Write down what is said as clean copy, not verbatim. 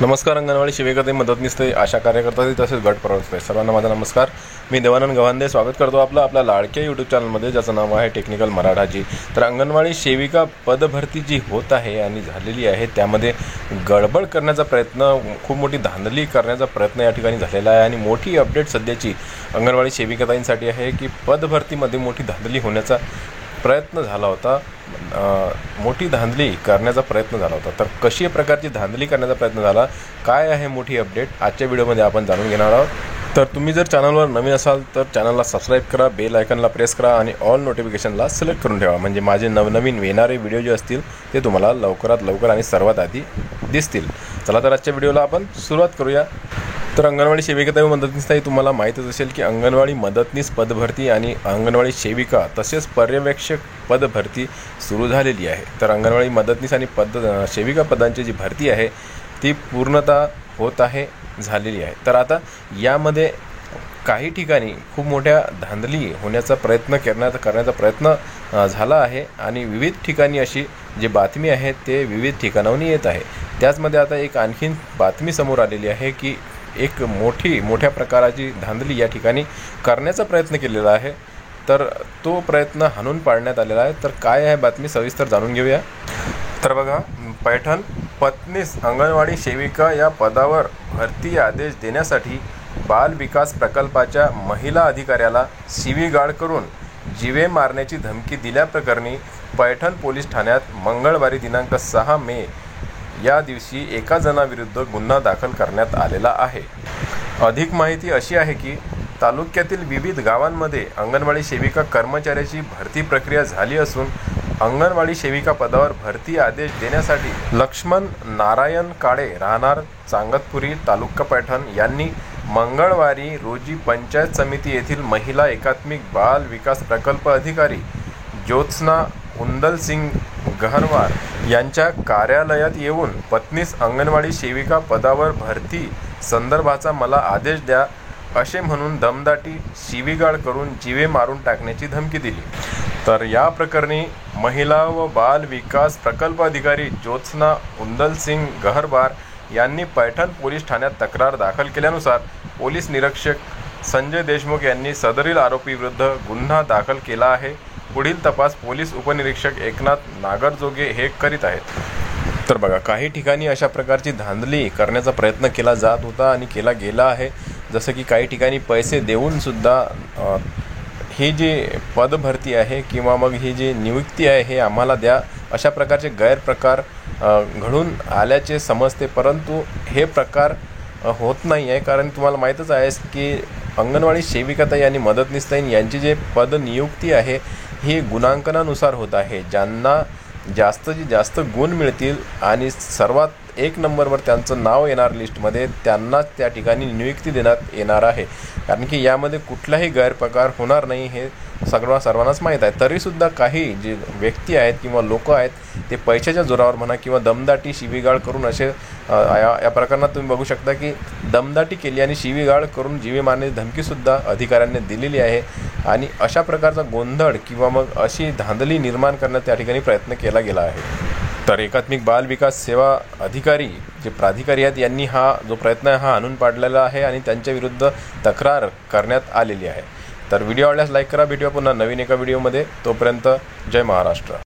नमस्कार. अंगणवाडी सेविकाताई, मदतनीस आशा कार्यकर्ता तसेच गट प्रवर्तक सर्वांना माझा नमस्कार. मी देवानंद गव्हांदे स्वागत करतो आपल्या लाडक्या यूट्यूब चॅनलमध्ये, ज्याचं नाव आहे टेक्निकल मराठाजी. तर अंगणवाडी सेविका पदभरती जी होत आहे आणि झालेली आहे, त्यामध्ये गडबड करण्याचा प्रयत्न, खूप मोठी धांदली करण्याचा प्रयत्न या ठिकाणी झालेला आहे. आणि मोठी अपडेट सध्याची अंगणवाडी सेविकाताईंसाठी आहे की पदभरतीमध्ये मोठी धांदली होण्याचा प्रयत्न झाला होता, मोठी धांदली करण्याचा प्रयत्न झाला होता. तर कशी प्रकारची धांदली करण्याचा प्रयत्न झाला, काय आहे मोठी अपडेट, आजच्या व्हिडिओमध्ये आपण जाणून घेणार आहोत. तर तुम्ही जर चॅनलवर नवीन असाल तर चॅनलला सबस्क्राईब करा, बेल आयकॉनला प्रेस करा आणि ऑल नोटिफिकेशनला सिलेक्ट करून ठेवा, म्हणजे माझे नवनवीन येणारे व्हिडिओ जे असतील ते तुम्हाला लवकरात लवकर आणि सर्वात आधी दिसतील. चला तर आजच्या व्हिडिओला आपण सुरुवात करूया. तर अंगणवाडी सेविकाताई व मदतनीसताई, तुम्हाला माहीतच असेल की अंगणवाडी मदतनीस पदभरती आणि अंगणवाडी सेविका तसेच पर्यवेक्षक पदभरती सुरू झालेली आहे. तर अंगणवाडी मदतनीस आणि सेविका पदांची जी भरती आहे ती पूर्णतः होत आहे, झालेली आहे. तर आता यामध्ये काही ठिकाणी खूप मोठ्या धांदली होण्याचा प्रयत्न करण्याचा प्रयत्न झाला आहे आणि विविध ठिकाणी अशी जी बातमी आहे ते विविध ठिकाणाहून येत आहे. त्याचमध्ये आता एक आणखीन बातमी समोर आलेली आहे की एक मोठ्या प्रकाराची धांदली या ठिकाणी करण्याचा प्रयत्न केलेला आहे. तर तो प्रयत्न हाणून पाडण्यात आलेला आहे. तर काय आहे बातमी, सविस्तर जाणून घेऊया. तर बघा, पैठण पत्नीस अंगणवाडी सेविका या पदावर भरती आदेश देण्यासाठी बाल विकास प्रकल्पाच्या महिला अधिकाऱ्याला शिवीगाळ करून जीवे मारण्याची धमकी दिल्याप्रकरणी पैठण पोलीस ठाण्यात मंगळवारी दिनांक 6 मे या दिवशी एका जणाविरुद्ध गुन्हा दाखल करण्यात आलेला आहे. अधिक माहिती अशी आहे की तालुक्यातील विविध गावांमध्ये अंगणवाडी सेविका कर्मचाऱ्याची भरती प्रक्रिया झाली असून अंगणवाडी सेविका पदावर भरती आदेश देण्यासाठी लक्ष्मण नारायण काळे, राहणार चांगतपुरी, तालुका पैठण यांनी मंगळवारी रोजी पंचायत समिती येथील महिला एकात्मिक बाल विकास प्रकल्प अधिकारी ज्योत्स्ना उंदलसिंग गहरवार यांच्या कार्यालयात येऊन पत्नीस अंगणवाडी सेविका पदावर भरती संदर्भाचा मला आदेश द्या असे म्हणून दमदाटी, शिवीगाळ करून जीवे मारून टाकण्याची धमकी दिली. तर या प्रकरणी महिला व बाल विकास प्रकल्प अधिकारी ज्योत्स्ना उंदलसिंग गहरवार यांनी पैठण पोलीस ठाण्यात तक्रार दाखल केल्यानुसार पोलीस निरीक्षक संजय देशमुख यांनी सदरील आरोपीविरुद्ध गुन्हा दाखल केला आहे. पुढील तपास पोलीस उपनिरीक्षक एकनाथ नागरजोगे हे करीत आहेत. तर बघा, काही ठिकाणी अशा प्रकारची धांदली करण्याचा प्रयत्न केला जात होता आणि केला गेला आहे. जसं की काही ठिकाणी पैसे देऊन सुद्धा ही जी पदभरती आहे किंवा मग ही जी नियुक्ती आहे हे आम्हाला द्या, अशा प्रकारचे गैरप्रकार घडून आल्याचे समजते. परंतु हे प्रकार होत नाही आहे, कारण तुम्हाला माहीतच आहे की अंगणवाडी सेविकाताई आणि मदतनीसताई यांची जे पद नियुक्ती आहे ही गुणांकनानुसार होत आहे. ज्यांना जास्तीत जास्त गुण मिळतील आणि सर्वात एक नंबरवर त्यांचं नाव येणार लिस्टमध्ये, त्यांनाच त्या ठिकाणी नियुक्ती देण्यात येणार आहे. कारण की यामध्ये कुठलाही गैरप्रकार होणार नाही हे सर्वांनाच माहीत आहे. तरीसुद्धा काही जे व्यक्ती आहेत किंवा लोक आहेत ते पैशाच्या जोरावर म्हणा किंवा दमदाटी, शिवीगाळ करून असे या प्रकरणात तुम्ही बघू शकता की दमदाटी केली आणि शिवीगाळ करून जीवे मारण्याची धमकीसुद्धा अधिकाऱ्यांनी दिलेली आहे. आणि अशा प्रकारचा गोंधळ किंवा मग अशी धांदली निर्माण करण्यात त्या ठिकाणी प्रयत्न केला गेला आहे. तर एकात्मिक बाल विकास सेवा अधिकारी जे प्राधिकारी आहेत यांनी हा जो प्रयत्न आहे हा आणून पाडलेला आहे आणि त्यांच्या विरुद्ध तक्रार करण्यात आलेली आहे. तर व्हिडिओ आवडल्यास लाईक करा. भेटूया पुन्हा नवीन एका व्हिडिओमध्ये. तोपर्यंत जय महाराष्ट्र.